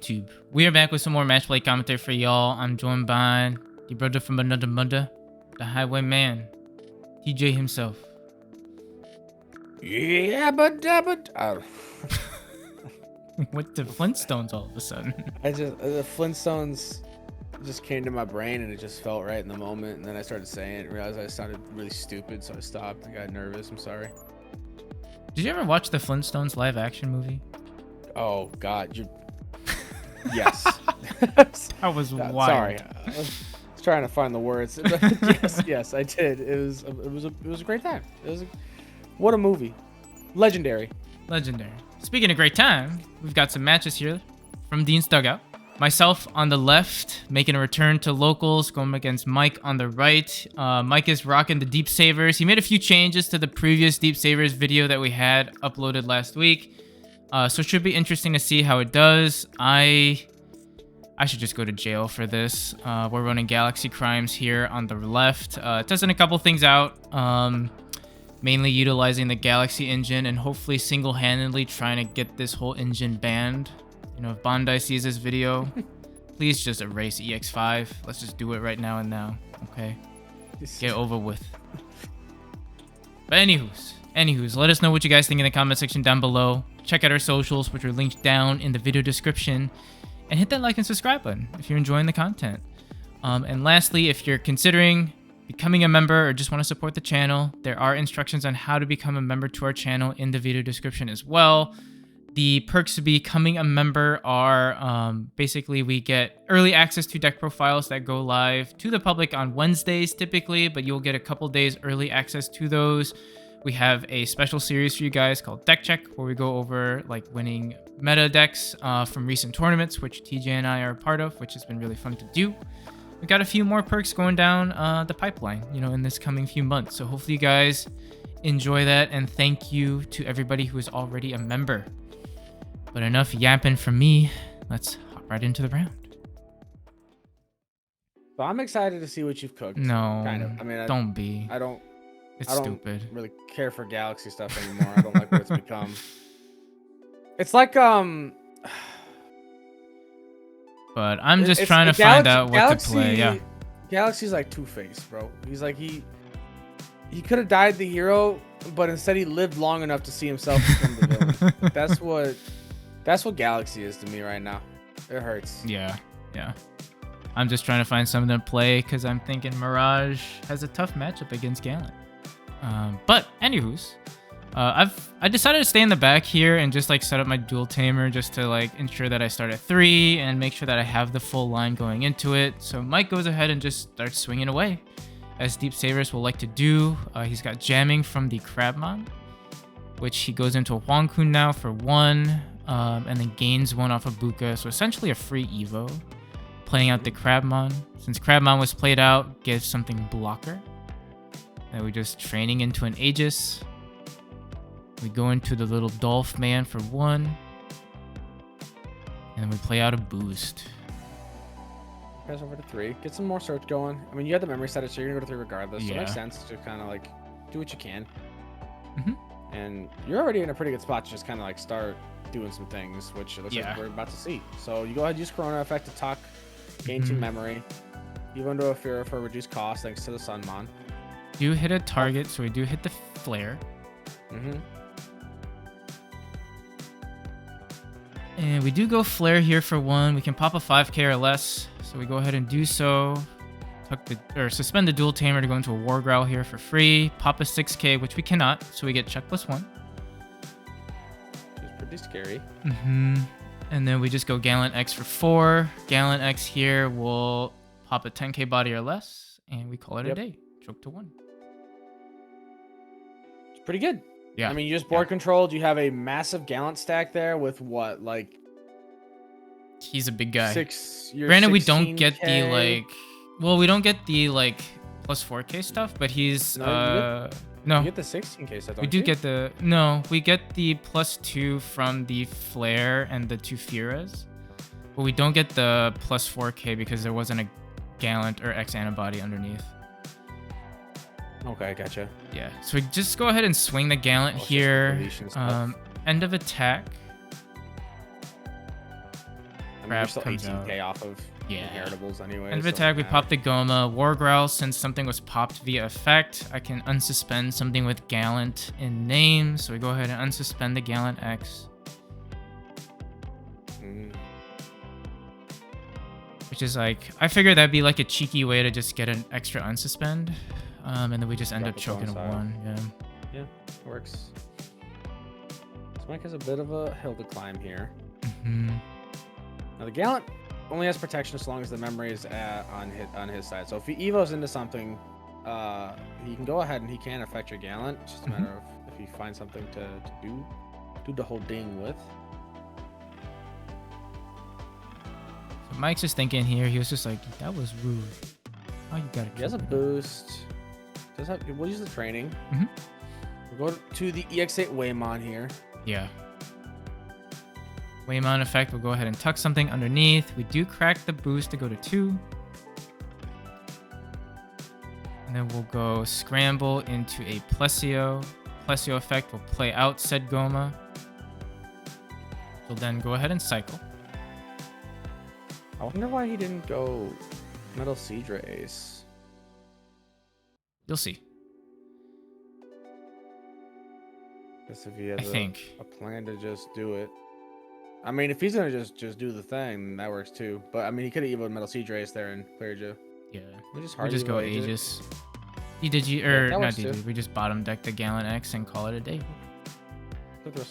YouTube? We are back with some more Matchplay commentary for y'all. I'm joined by the brother from another mother, the highwayman, TJ himself. Yeah, but What the Flintstones all of a sudden? the Flintstones just came to my brain and it just felt right in the moment, and then I started saying it and realized I sounded really stupid, so I stopped. I got nervous. I'm sorry. Did you ever watch the Flintstones live action movie? Oh God, you. Yes. That was wild. Sorry, I was trying to find the words. yes, I did. It was a great time. What a movie, legendary. Speaking of great time, we've got some matches here from Dean's Dugout. Myself on the left, making a return to locals, going against Mike on the right. Mike is rocking the Deep Savers. He made a few changes to the previous Deep Savers video that we had uploaded last week. So it should be interesting to see how it does. I should just go to jail for this. We're running Galaxy Crimes here on the left. Testing a couple things out. Mainly utilizing the Galaxy engine and hopefully single-handedly trying to get this whole engine banned. You know, if Bandai sees this video, please just erase EX-05. Let's just do it right now and now, okay? Get over with. But anywho's, let us know what you guys think in the comment section down below. Check out our socials, which are linked down in the video description. And hit that like and subscribe button if you're enjoying the content. And lastly, if you're considering becoming a member or just want to support the channel, there are instructions on how to become a member to our channel in the video description as well. The perks to becoming a member are basically we get early access to deck profiles that go live to the public on Wednesdays typically, but you'll get a couple days early access to those. We have a special series for you guys called Deck Check, where we go over like winning meta decks from recent tournaments, which TJ and I are a part of, which has been really fun to do. We've got a few more perks going down the pipeline, you know, in this coming few months. So hopefully you guys enjoy that, and thank you to everybody who is already a member. But enough yapping from me. Let's hop right into the round. So I'm excited to see what you've cooked. No, kind of. I mean, don't be. I don't Stupid. Really care for Galaxy stuff anymore. I don't like what it's become. It's like But I'm just trying to find out what to play. Yeah. Galaxy's like Two-Face, bro. He's like he could have died the hero, but instead he lived long enough to see himself become the villain. That's what Galaxy is to me right now. It hurts. Yeah. I'm just trying to find something to play because I'm thinking Mirage has a tough matchup against Gallant. But anywho's, I decided to stay in the back here and just like set up my dual tamer just to like ensure that I start at 3 and make sure that I have the full line going into it. So Mike goes ahead and just starts swinging away, as Deep Savers will like to do. He's got jamming from the Crabmon, which he goes into a Huangkun now for 1, and then gains 1 off of Buka. So essentially a free Evo. Playing out the Crabmon. Since Crabmon was played out, gives something blocker. And we're just training into an Aegis. We go into the little Dolph Man for 1. And then we play out a boost. Press over to 3. Get some more search going. I mean, you have the memory set, so you're gonna go to 3 regardless. So it makes sense to kind of like do what you can. And you're already in a pretty good spot to just kind of like start doing some things, which it looks like we're about to see. So you go ahead and use Corona Effect to talk, gain 2 memory. You go into a Fear for reduced cost thanks to the Sunmon. Do hit a target, so we do hit the flare. And we do go flare here for 1. We can pop a 5k or less, so we go ahead and do so. Suspend the dual tamer to go into a War Growl here for free. Pop a 6k, which we cannot, so we get check +1. It's pretty scary. And then we just go Gallant X for 4. Gallant X here will pop a 10k body or less, and we call it a day. Choke to 1. It's pretty good. Yeah. I mean, you just board controlled. You have a massive Gallant stack there with what, like? He's a big guy. Granted, we don't get the like. Well, we don't get the like plus 4k stuff, but he's no. You get the 16k stuff. We do get the we get the +2 from the flare and the 2 Firas, but we don't get the plus 4k because there wasn't a Gallant or X antibody underneath. Okay, gotcha. Yeah, so we just go ahead and swing the Gallant here. End of attack. I mean, you're Crab still comes 18k off of inheritables anyway. End of attack, we pop the Goma. War Growl, since something was popped via effect, I can unsuspend something with Gallant in name. So we go ahead and unsuspend the Gallant X. Which is like, I figured that'd be like a cheeky way to just get an extra unsuspend. And then we just end up choking a 1. Yeah, works. So Mike has a bit of a hill to climb here. Now the Gallant only has protection as long as the memory is on his side. So if he evos into something, he can go ahead and he can affect your Gallant. It's just a matter of if you find something to do the whole ding with. So Mike's just thinking here. He was just like, that was rude. Oh, you got it. He has a boost. We'll use the training. We'll go to the EX-08 Waymon here. Yeah. Waymon effect, we'll go ahead and tuck something underneath. We do crack the boost to go to 2. And then we'll go scramble into a Plesio. Plesio effect will play out said Goma. We'll then go ahead and cycle. I wonder why he didn't go Metal Seadra Ace. You'll see. Guess if he has a plan to just do it. I mean, if he's gonna just do the thing, that works too. But I mean, he could have evoed Metal Seadra Ace there and cleared you. Yeah. We just go Aegis. DDG, or not DDG, we just bottom deck the Gallant X and call it a day.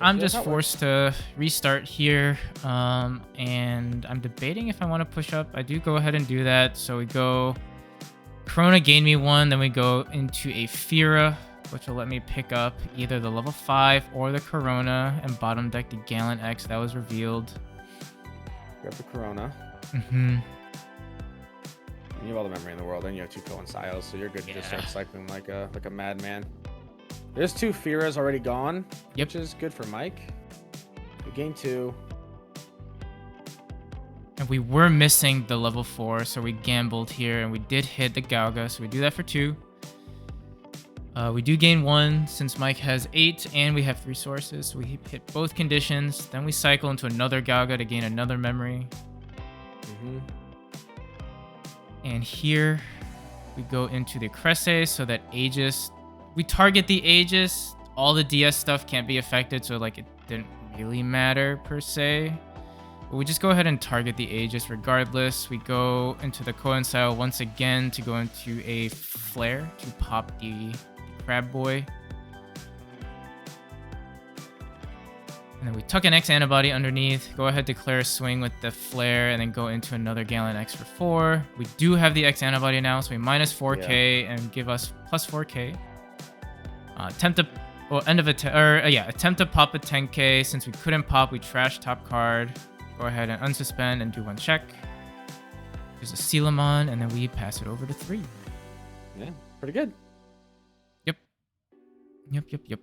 I'm just forced to restart here, and I'm debating if I want to push up. I do go ahead and do that. So we go Corona, gain me 1, then we go into a Fira, which will let me pick up either the level 5 or the Corona and bottom deck the Gallant X that was revealed. Grab the Corona. You have all the memory in the world, and you have 2 coincides, so you're good to just start cycling like a madman. There's 2 Firas already gone, which is good for Mike. We gain 2. And we were missing the level 4, so we gambled here, and we did hit the Gauga, so we do that for 2. We do gain 1 since Mike has 8, and we have 3 sources, so we hit both conditions. Then we cycle into another Gauga to gain another memory. And here we go into the Cresse so that Aegis, we target the Aegis. All the DS stuff can't be affected, so like it didn't really matter per se. But we just go ahead and target the Aegis regardless. We go into the coincide once again to go into a flare to pop the Crab Boy. And then we tuck an X antibody underneath, go ahead, declare a swing with the flare, and then go into another Gallant X for 4. We do have the X antibody now, so we minus 4k and give us plus 4k. Attempt to pop a 10k. Since we couldn't pop, we trash top card. Go ahead and unsuspend and do 1 check. There's a Sealamon, and then we pass it over to 3. Yeah, pretty good. Yep.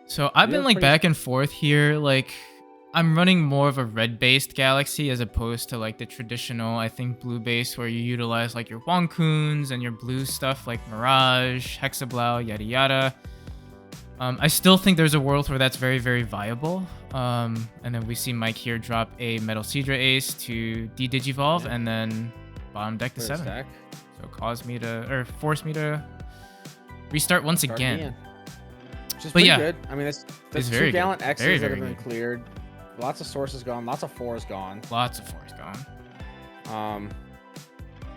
So I've been like back and forth here. Like I'm running more of a red-based Galaxy as opposed to like the traditional, I think, blue-based where you utilize like your Wonkuns and your blue stuff like Mirage, Hexablau, yada yada. I still think there's a world where that's very, very viable. And then we see Mike here drop a Metal Seadra Ace to de-digivolve and then bottom deck to 7. Stack. So force me to restart once again. Which is pretty good. I mean, that's 2 Gallant X's that have been cleared. Lots of sources gone. Lots of 4s gone.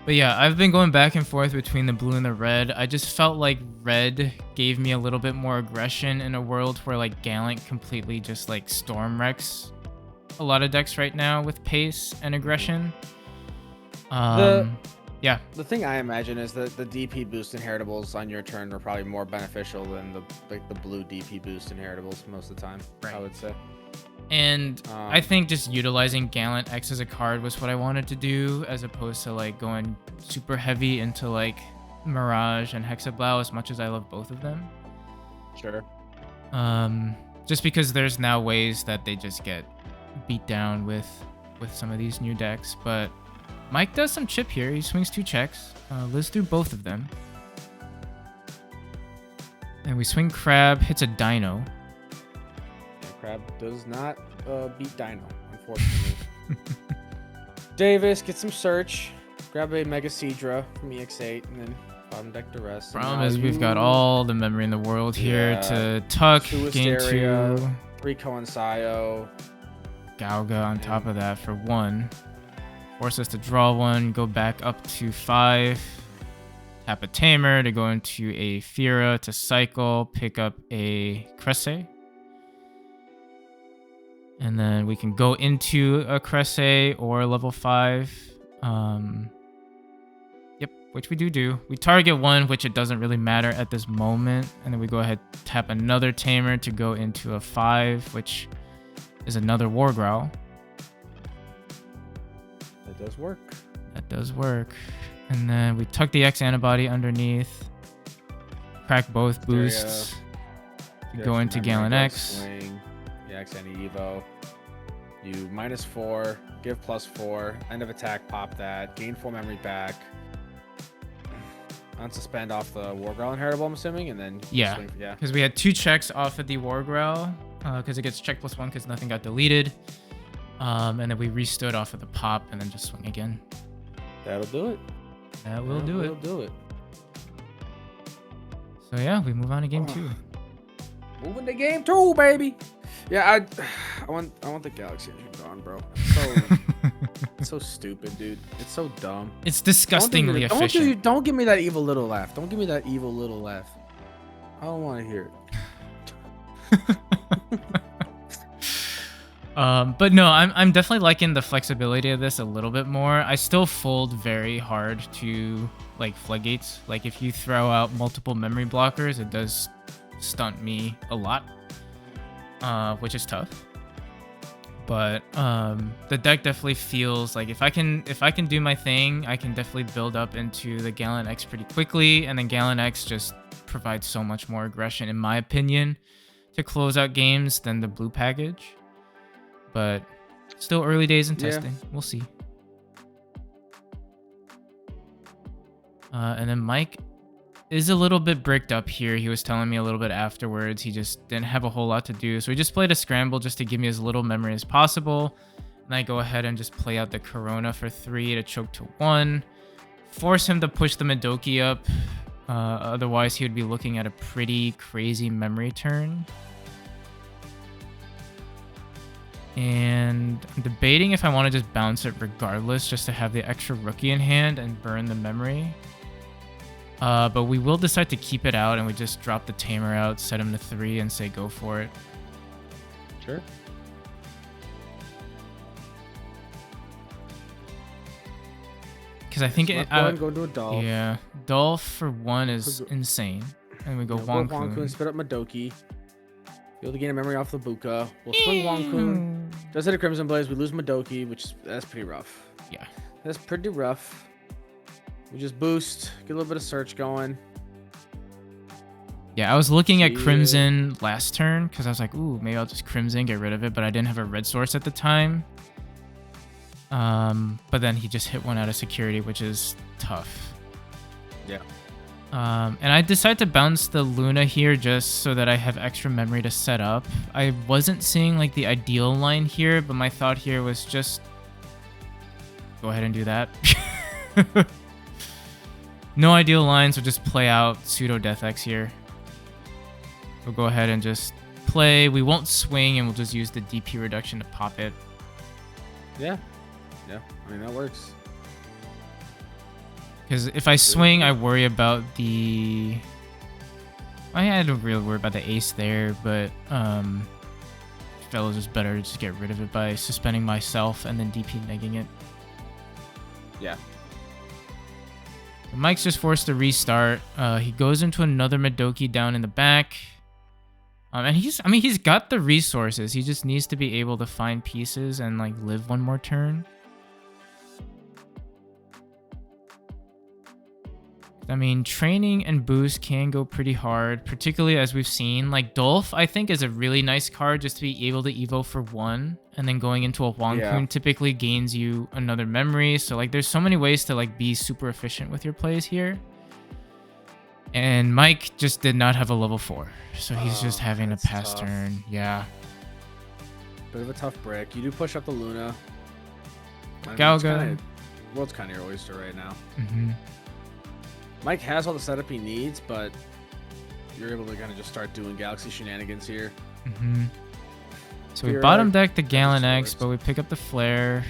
But yeah, I've been going back and forth between the blue and the red. I just felt like red gave me a little bit more aggression in a world where like Gallant completely just like storm wrecks a lot of decks right now with pace and aggression. Yeah. The thing I imagine is that the DP boost inheritables on your turn are probably more beneficial than the blue DP boost inheritables most of the time. Right. I would say. And I think just utilizing Gallant X as a card was what I wanted to do, as opposed to like going super heavy into like Mirage and Hexablau, as much as I love both of them. Sure. Just because there's now ways that they just get beat down with some of these new decks. But Mike does some chip here. He swings 2 checks, lives through both of them. And we swing Crab, hits a Dino. Crab does not beat Dino. unfortunately. Davis, get some search. Grab a Mega Seadra from EX-08, and then bottom deck the rest. Problem is we've got all the memory in the world here to tuck, gain 2. 3 Coinsio. Gauga on top of that for 1. Force us to draw 1, go back up to 5. Tap a Tamer to go into a Fira to cycle, pick up a Cresse. And then we can go into a Cresse or level 5. Yep, which we do. We target 1, which it doesn't really matter at this moment. And then we go ahead, tap another Tamer to go into a 5, which is another War Growl. That does work. That does work. And then we tuck the X antibody underneath. Crack both boosts. Go into Gallant X. Swing. Yeah, X anti Evo. You -4, give +4. End of attack, pop that. Gain 4 memory back. Unsuspend off the War Growl inheritable, I'm assuming, and then yeah, because we had 2 checks off of the War Growl, because it gets check +1 because nothing got deleted. And then we restood off of the pop and then just swing again. That'll do it. That will do it. So yeah, we move on to game 2. Moving to game 2, baby. Yeah, I want the Galaxy engine gone, bro. It's so stupid, dude. It's so dumb. It's disgustingly efficient. Don't give me that evil little laugh. Don't give me that evil little laugh. I don't want to hear it. But no, I'm definitely liking the flexibility of this a little bit more. I still fold very hard to like floodgates. Like if you throw out multiple memory blockers, it does stunt me a lot, which is tough. But the deck definitely feels like if I can do my thing, I can definitely build up into the Gallant X pretty quickly, and then Gallant X just provides so much more aggression, in my opinion, to close out games than the blue package. But still early days in testing. Yeah. We'll see. And then Mike is a little bit bricked up here. He was telling me a little bit afterwards. He just didn't have a whole lot to do. So he just played a scramble just to give me as little memory as possible. And I go ahead and just play out the Corona for 3 to choke to 1. Force him to push the Madoki up. Otherwise, he would be looking at a pretty crazy memory turn. And I'm debating if I want to just bounce it regardless, just to have the extra rookie in hand and burn the memory. But we will decide to keep it out, and we just drop the Tamer out, set him to 3, and say go for it. Sure. Because I think it. Go to a Dolph. Yeah, Dolph for 1 is insane. And we go Wonkun. Spit up Madoki. Be able to gain a memory off the Buka. We'll swing Wonkun. Does hit a Crimson Blaze. We lose Madoki, that's pretty rough. Yeah. That's pretty rough. We just boost, get a little bit of search going. Yeah, I was looking at Crimson last turn because I was like, ooh, maybe I'll just Crimson, get rid of it, but I didn't have a red source at the time. But then he just hit 1 out of security, which is tough. Yeah. And I decided to bounce the Luna here just so that I have extra memory to set up. I wasn't seeing like the ideal line here, but my thought here was just go ahead and do that. No ideal line, so just play out pseudo Death X here. We'll go ahead and just play. We won't swing, and we'll just use the DP reduction to pop it. Yeah. Yeah, I mean, that works. Because if I swing, I worry about the... I don't really worry about the ace there, but Fellows is better to just get rid of it by suspending myself and then DP negging it. Yeah. Mike's just forced to restart. He goes into another Madoki down in the back. And he's got the resources. He just needs to be able to find pieces and like live 1 more turn. I mean, training and boost can go pretty hard, particularly as we've seen. Like, Dolph, I think, is a really nice card just to be able to Evo for 1. And then going into a Wonkun typically gains you another memory. So, like, there's so many ways to, like, be super efficient with your plays here. And Mike just did not have a level 4. So he's just having a pass turn. Yeah. Bit of a tough brick. You do push up the Luna. Galga. World's kind of your oyster right now. Mm-hmm. Mike has all the setup he needs, but you're able to kind of just start doing Galaxy shenanigans here. Mm-hmm. So we bottom deck the Gallant X, but we pick up the Flare.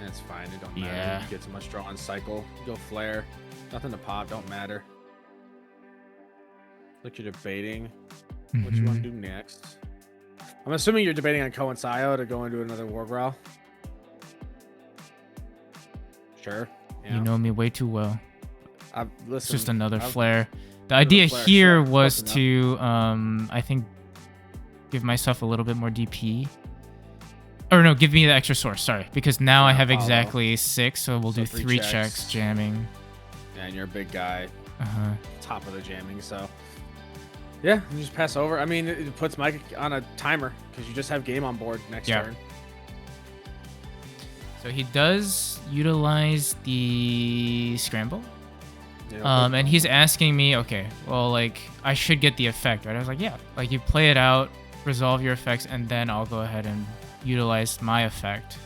That's fine. It don't matter. You get so much draw on cycle. Go Flare. Nothing to pop. Don't matter. Look, you're debating what you want to do next. I'm assuming you're debating on Ko and Sayo to go into another War Growl. Sure. You know me way too well. Listen, it's just another Flare. The idea here was to, I think, give myself a little bit more DP. Or no, give me the extra source, sorry. Because now I have exactly 6, so we'll do 3 checks jamming. Yeah, and you're a big guy. Top of the jamming, so... Yeah, you just pass over. I mean, it puts Mike on a timer, because you just have game on board next turn. So he does utilize the Scramble. And he's asking me, okay, well, like, I should get the effect, right? I was like, yeah. Like, you play it out, resolve your effects, and then I'll go ahead and utilize my effect.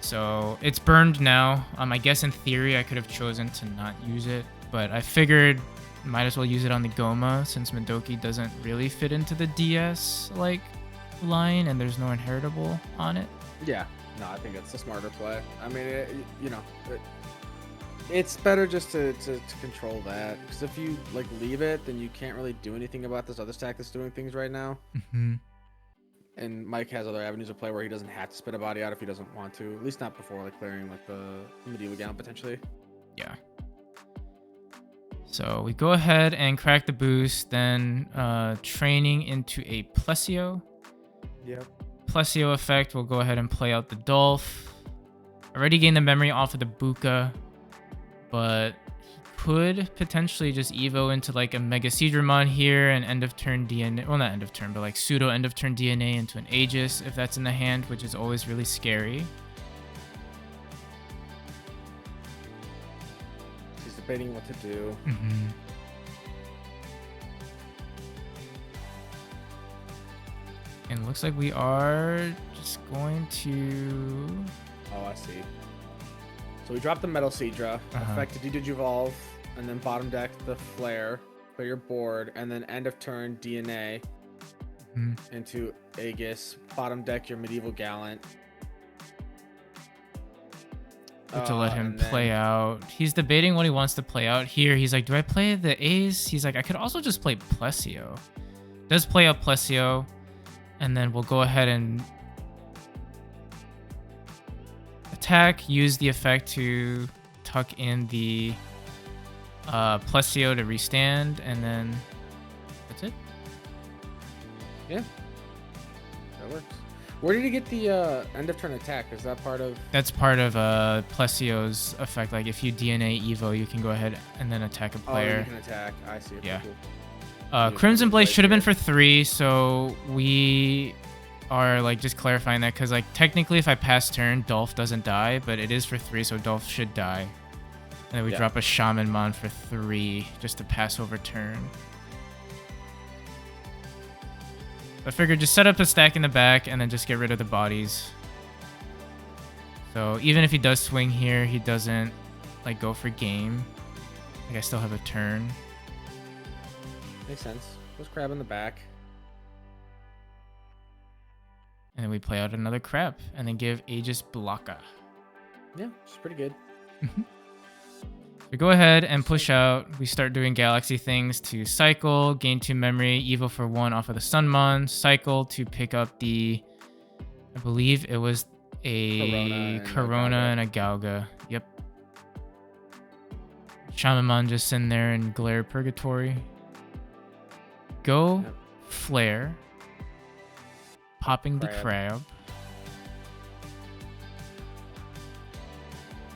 So it's burned now. I guess in theory I could have chosen to not use it, but I figured might as well use it on the Goma since Madoki doesn't really fit into the DS like line and there's no inheritable on it. Yeah, no, I think it's a smarter play. I mean, it's better just to control that, because if you like leave it, then you can't really do anything about this other stack that's doing things right now. And Mike has other avenues of play where he doesn't have to spit a body out if he doesn't want to, at least not before like clearing like the medieval Gallant potentially. Yeah. So we go ahead and crack the boost, then training into a Plesio. Yep. Plesio effect, we'll go ahead and play out the Dolph. Already gained the memory off of the Buka, but he could potentially just Evo into like a Mega Seedramon here and end of turn DNA. Well, not end of turn, but like pseudo end of turn DNA into an Aegis if that's in the hand, which is always really scary. He's debating what to do. And it looks like we are just going to... Oh, I see. So we dropped the Metal Seadra, effected Digivolve, and then bottom deck the Flare, clear your board, and then end of turn DNA into Aegis, bottom deck your Medieval Gallant. To let him play out. He's debating what he wants to play out here. He's like, do I play the A's? He's like, I could also just play Plesio. Does play out Plesio, and then we'll go ahead and attack, use the effect to tuck in the Plesio to restand, and then that's it. Yeah, that works. Where did he get the end of turn attack? Is that part of... That's part of Plesio's effect. Like if you DNA Evo, you can go ahead and then attack a player. Oh, you can attack. I see. Yeah. Cool. Crimson Blaze should have been for 3, so we are like just clarifying that because like technically if I pass turn, Dolph doesn't die, but it is for 3, so Dolph should die. And then we drop a Shaman Mon for 3 just to pass over turn. I figured just set up a stack in the back and then just get rid of the bodies. So even if he does swing here, he doesn't like go for game. Like I still have a turn. Makes sense. Just crab in the back. And then we play out another crab and then give Aegis Blocka. Yeah, it's pretty good. We go ahead and push out. We start doing Galaxy things to cycle, gain 2 memory, Evo for 1 off of the Sunmon, cycle to pick up the, I believe it was a Corona and a Galga. Yep. Shamanmon just in there in Glare Purgatory. Go Flare. Popping the crab.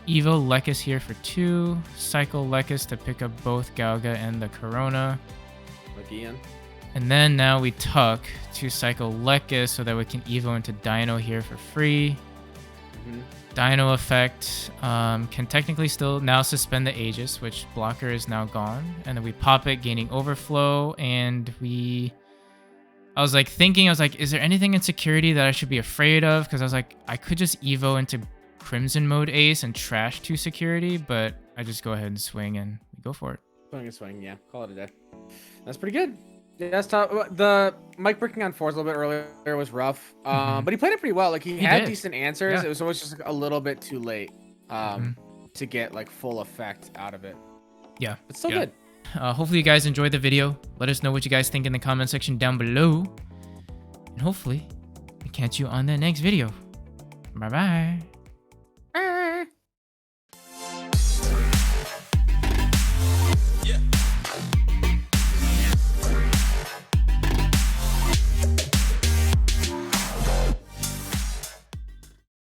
Evo Lekis here for 2. Cycle Lekis to pick up both Galga and the Corona. Again. And then now we tuck to cycle Lekis so that we can Evo into Dino here for free. Dino effect can technically still now suspend the Aegis, which blocker is now gone. And then we pop it, gaining overflow, and we I was like thinking, I was like, is there anything in security that I should be afraid of? Because I was like, I could just Evo into Crimson mode ace and trash 2 security, but I just go ahead and swing and we go for it. Swing, yeah. Call it a day. That's pretty good. Yeah, that's tough. The Mike breaking on 4s a little bit earlier was rough, but he played it pretty well. Like he had decent answers. Yeah. It was always just like, a little bit too late to get like full effect out of it. Yeah, it's still good. Hopefully you guys enjoyed the video. Let us know what you guys think in the comment section down below, and hopefully we catch you on the next video. Bye bye.